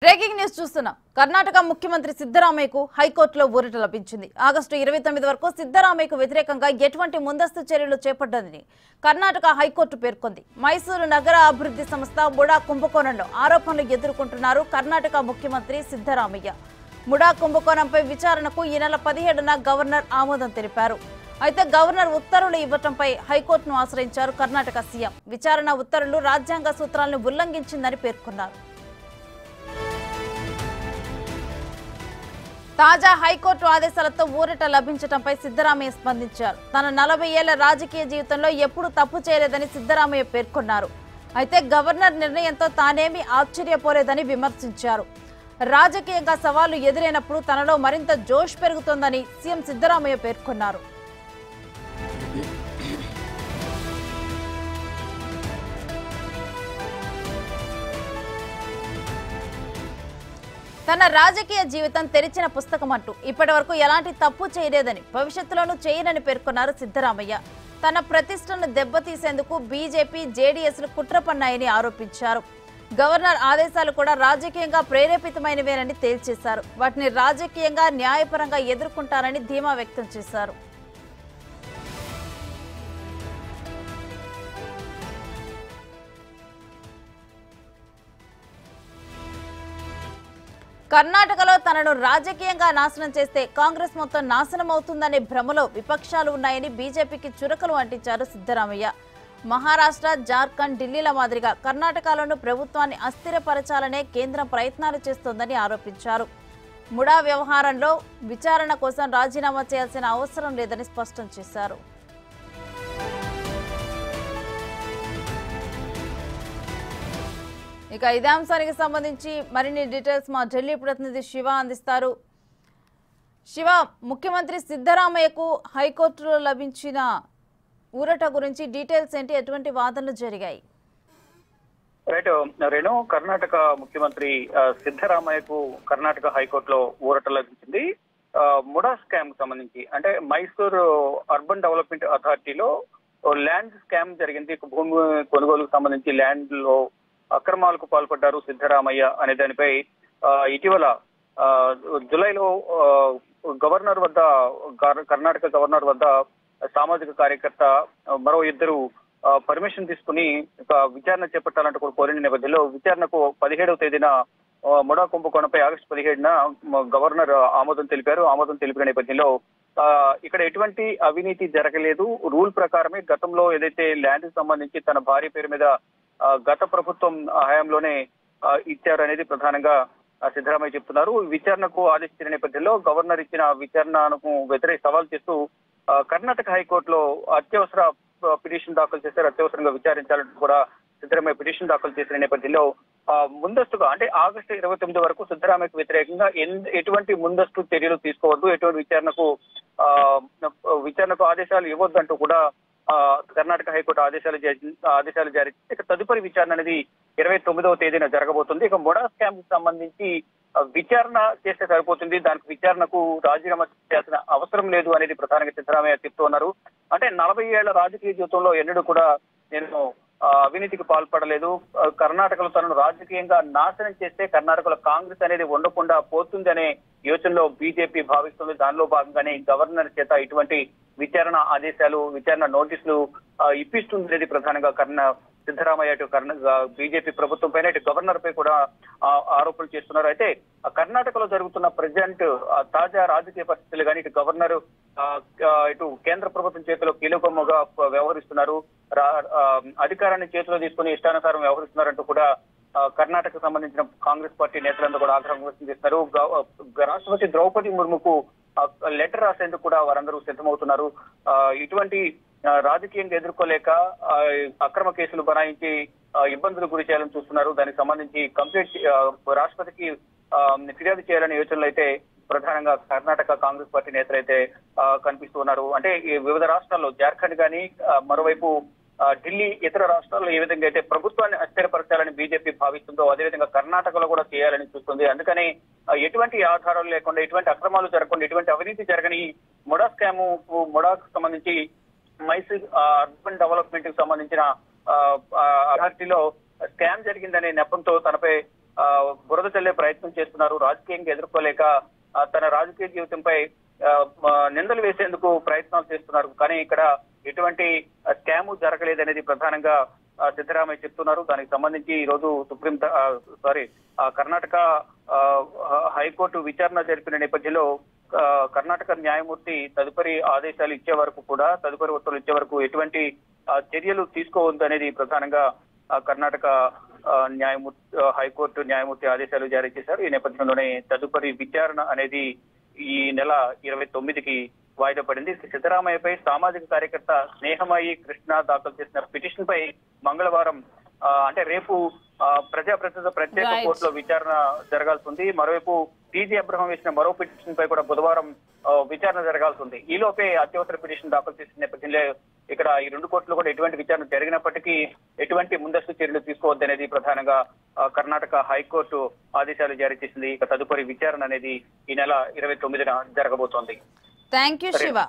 Breaking news చూస్తున్నాం. కర్ణాటక ముఖ్యమంత్రి సిద్ధరామయ్యకు హైకోర్టులో ఊరట లభించింది. ఆగస్టు 29 వరకు సిద్ధరామయ్యకు వ్యతిరేకంగా ఎటువంటి ముందస్తు చర్యలు చేపట్టదని కర్ణాటక హైకోర్టు పేర్కొంది. మైసూరు నగర అభివృద్ధి సంస్థ ముడా కుంభకోణంలో ఆరోపణలు ఎదుర్కొంటున్నారు కర్ణాటక ముఖ్యమంత్రి సిద్ధరామయ్య. ముడా కుంభకోణంపై విచారణకు ఈ నెల 17న గవర్నర్ ఆమోదం తెలిపారు. అయితే గవర్నర్ ఉత్తర్వులు ఇవ్వడంపై హైకోర్టును ఆశ్రయించారు కర్ణాటక సీఎం. విచారణ ఉత్తర్వులు రాజ్యాంగ సూత్రాలను ఉల్లంఘించిందని పేర్కొన్నారు. తాజా హైకోర్టు ఆదేశాలతో ఊరట లభించడంపై సిద్ధరామయ్య స్పందించారు. తన 40 ఏళ్ల రాజకీయ జీవితంలో ఎప్పుడూ తప్పు చేయలేదని సిద్ధరామయ్య పేర్కొన్నారు. అయితే గవర్నర్ నిర్ణయంతో తానేమీ ఆశ్చర్యపోలేదని విమర్శించారు. రాజకీయంగా సవాళ్లు ఎదురైనప్పుడు తనలో మరింత జోష్ పెరుగుతోందని సీఎం సిద్ధరామయ్య పేర్కొన్నారు. తన రాజకీయ జీవితం తెరిచిన పుస్తకం అంటూ ఇప్పటివరకు ఎలాంటి తప్పు చేయలేదని, భవిష్యత్తులోనూ చేయనని పేర్కొన్నారు సిద్ధరామయ్య. తన ప్రతిష్టను దెబ్బతీసేందుకు బీజేపీ, జేడీఎస్లు కుట్ర పన్నాయని ఆరోపించారు. గవర్నర్ ఆదేశాలు కూడా రాజకీయంగా ప్రేరేపితమైనవేనని తేల్చేశారు. వాటిని రాజకీయంగా, న్యాయపరంగా ఎదుర్కొంటారని ధీమా వ్యక్తం చేశారు. కర్ణాటకలో తనను రాజకీయంగా నాశనం చేస్తే కాంగ్రెస్ మొత్తం నాశనం అవుతుందనే భ్రమలో విపక్షాలు ఉన్నాయని బీజేపీకి చురకలు అంటించారు సిద్ధరామయ్య. మహారాష్ట్ర, జార్ఖండ్, ఢిల్లీల మాదిరిగా కర్ణాటకలోనూ ప్రభుత్వాన్ని అస్థిరపరచాలనే కేంద్రం ప్రయత్నాలు చేస్తోందని ఆరోపించారు. ముడా వ్యవహారంలో విచారణ కోసం రాజీనామా చేయాల్సిన అవసరం లేదని స్పష్టం చేశారు. ఇక ఇదే అంశానికి సంబంధించి మరిన్ని డీటెయిల్స్ మా ఢిల్లీ ప్రతినిధి శివ అందిస్తారు. శివ, ముఖ్యమంత్రి సిద్ధరామయ్యకు హైకోర్టులో లభించిన ఊరట గురించి డీటెయిల్స్ ఏంటి? ఎటువంటి వాదనలు జరిగాయి? రైట్ రేణు, కర్ణాటక ముఖ్యమంత్రి సిద్ధరామయ్యకు కర్ణాటక హైకోర్టులో ఊరట లభించింది. ముడా స్కామ్ సంబంధించి, అంటే మైసూరు అర్బన్ డెవలప్మెంట్ అథారిటీలో ల్యాండ్ స్కామ్ జరిగింది. భూమి కొనుగోలుకు సంబంధించి ల్యాండ్ లో అక్రమాలకు పాల్పడ్డారు సిద్ధరామయ్య అనే దానిపై ఇటీవల జులైలో గవర్నర్ వద్ద, కర్ణాటక గవర్నర్ వద్ద సామాజిక కార్యకర్త మరో ఇద్దరు పర్మిషన్ తీసుకుని విచారణ చేపట్టాలంటూ కూడా కోరిన నేపథ్యంలో విచారణకు 17వ తేదీన ముడా కుంభకోణంపై ఆగస్టు 17న గవర్నర్ ఆమోదం తెలిపారు. ఆమోదం తెలిపిన నేపథ్యంలో ఇక్కడ ఎటువంటి అవినీతి జరగలేదు, రూల్ ప్రకారమే గతంలో ఏదైతే ల్యాండ్ సంబంధించి తన భార్య పేరు మీద గత ప్రభుత్వం హయాంలోనే ఇచ్చారు అనేది ప్రధానంగా సిద్ధరామయ్య చెప్తున్నారు. విచారణకు ఆదేశించిన నేపథ్యంలో గవర్నర్ ఇచ్చిన విచారణకు వ్యతిరేక సవాల్ చేస్తూ కర్ణాటక హైకోర్టులో అత్యవసర పిటిషన్ దాఖలు చేశారు. అత్యవసరంగా విచారించాలంటూ కూడా సిద్ధరామయ్య పిటిషన్ దాఖలు చేసిన నేపథ్యంలో ముందస్తుగా, అంటే ఆగస్టు 29 వరకు సిద్ధరామయ్యకు వ్యతిరేకంగా ఎటువంటి ముందస్తు చర్యలు తీసుకోవద్దు, ఎటువంటి విచారణకు ఆదేశాలు ఇవ్వద్దంటూ కూడా కర్ణాటక హైకోర్టు ఆదేశాలు జారీ చేసి ఇక తదుపరి విచారణ అనేది 29వ తేదీన జరగబోతుంది. ఇక ముడా స్కామ్ కి సంబంధించి విచారణ చేస్తే సరిపోతుంది, దానికి విచారణకు రాజీనామా చేయాల్సిన అవసరం లేదు అనేది ప్రధానంగా సిద్ధరామయ్య చెప్తూ ఉన్నారు. అంటే 40 ఏళ్ల రాజకీయ జీవితంలో ఎన్నడూ కూడా నేను అవినీతికి పాల్పడలేదు, కర్ణాటకలో తనను రాజకీయంగా నాశనం చేస్తే కర్ణాటకలో కాంగ్రెస్ అనేది ఉండకుండా పోతుంది అనే యోచనలో బీజేపీ భావిస్తుంది. దానిలో భాగంగానే గవర్నర్ చేత ఇటువంటి విచారణ ఆదేశాలు, విచారణ నోటీసులు ఇప్పిస్తుంది అనేది ప్రధానంగా సిద్ధరామయ్య ఇటు బీజేపీ ప్రభుత్వం పైన, ఇటు గవర్నర్ పై కూడా ఆరోపణలు చేస్తున్నారు. అయితే కర్ణాటకలో జరుగుతున్న ప్రజెంట్ తాజా రాజకీయ పరిస్థితులు కానీ, ఇటు గవర్నర్ ఇటు కేంద్ర ప్రభుత్వం చేతిలో కీలకముగా వ్యవహరిస్తున్నారు, అధికారాన్ని చేతిలో తీసుకుని ఇష్టానుసారం వ్యవహరిస్తున్నారంటూ కూడా కర్ణాటకకు సంబంధించిన కాంగ్రెస్ పార్టీ నేతలందరూ కూడా ఆగ్రహం వ్యక్తం చేస్తున్నారు. రాష్ట్రపతి ద్రౌపది ముర్ముకు లెటర్ రాసేందుకు కూడా వారందరూ సిద్ధమవుతున్నారు. ఇటువంటి రాజకీయంగా ఎదుర్కోలేక అక్రమ కేసులు బనాయించి ఇబ్బందులు గురి చేయాలని చూస్తున్నారు. దానికి సంబంధించి కంప్లీట్ రాష్ట్రపతికి ఫిర్యాదు చేయాలనే యోచనలు అయితే ప్రధానంగా కర్ణాటక కాంగ్రెస్ పార్టీ నేతలైతే కనిపిస్తున్నారు. అంటే ఈ వివిధ రాష్ట్రాల్లో జార్ఖండ్ కానీ, మరోవైపు ఢిల్లీ, ఇతర రాష్ట్రాల్లో ఏ విధంగా అయితే ప్రభుత్వాన్ని అస్థిరపరచాలని బీజేపీ భావిస్తుందో అదేవిధంగా కర్ణాటకలో కూడా చేయాలని చూస్తుంది. అందుకని ఎటువంటి ఆధారాలు లేకుండా, ఎటువంటి అక్రమాలు జరగకుండా, ఎటువంటి అవినీతి జరగని ముడాకు సంబంధించి మైసూర్ అర్బన్ డెవలప్మెంట్ కి సంబంధించిన అథారిటీలో స్కామ్ జరిగిందనే నెపంతో తనపై బురద చల్లే ప్రయత్నం చేస్తున్నారు. రాజకీయంగా ఎదుర్కోలేక తన రాజకీయ జీవితంపై నిందలు వేసేందుకు ప్రయత్నాలు చేస్తున్నారు. కానీ ఇక్కడ ఎటువంటి స్కామ్ జరగలేదనేది ప్రధానంగా సిద్ధరామయ్య చెప్తున్నారు. దానికి సంబంధించి ఈ రోజు కర్ణాటక హైకోర్టు విచారణ జరిపిన నేపథ్యంలో కర్ణాటక న్యాయమూర్తి తదుపరి ఆదేశాలు ఇచ్చే వరకు కూడా, తదుపరి ఉత్తర్వులు ఇచ్చే వరకు ఎటువంటి చర్యలు తీసుకోవద్దు అనేది ప్రధానంగా కర్ణాటక హైకోర్టు న్యాయమూర్తి ఆదేశాలు జారీ చేశారు. ఈ నేపథ్యంలోనే తదుపరి విచారణ అనేది ఈ నెల 29కి వాయిదా పడింది. సిద్ధరామయ్యపై సామాజిక కార్యకర్త స్నేహమయి కృష్ణ దాఖలు చేసిన పిటిషన్ పై మంగళవారం అంటే రేపు ప్రజాప్రతినిధుల ప్రత్యేక కోర్టులో విచారణ జరగాల్సి ఉంది. మరోవైపు టీజీ అబ్రహం వేసిన మరో పిటిషన్ పై కూడా బుధవారం విచారణ జరగాల్సి ఉంది. ఈలోపే అత్యవసర పిటిషన్ దాఖలు చేసిన నేపథ్యంలో ఇక్కడ ఈ రెండు కోర్టులు కూడా ఎటువంటి విచారణ జరిగినప్పటికీ ఎటువంటి ముందస్తు చర్యలు తీసుకోవద్దనేది ప్రధానంగా కర్ణాటక హైకోర్టు ఆదేశాలు జారీ చేసింది. ఇక తదుపరి విచారణ అనేది ఈ నెల 29న జరగబోతోంది. Thank you Shiva.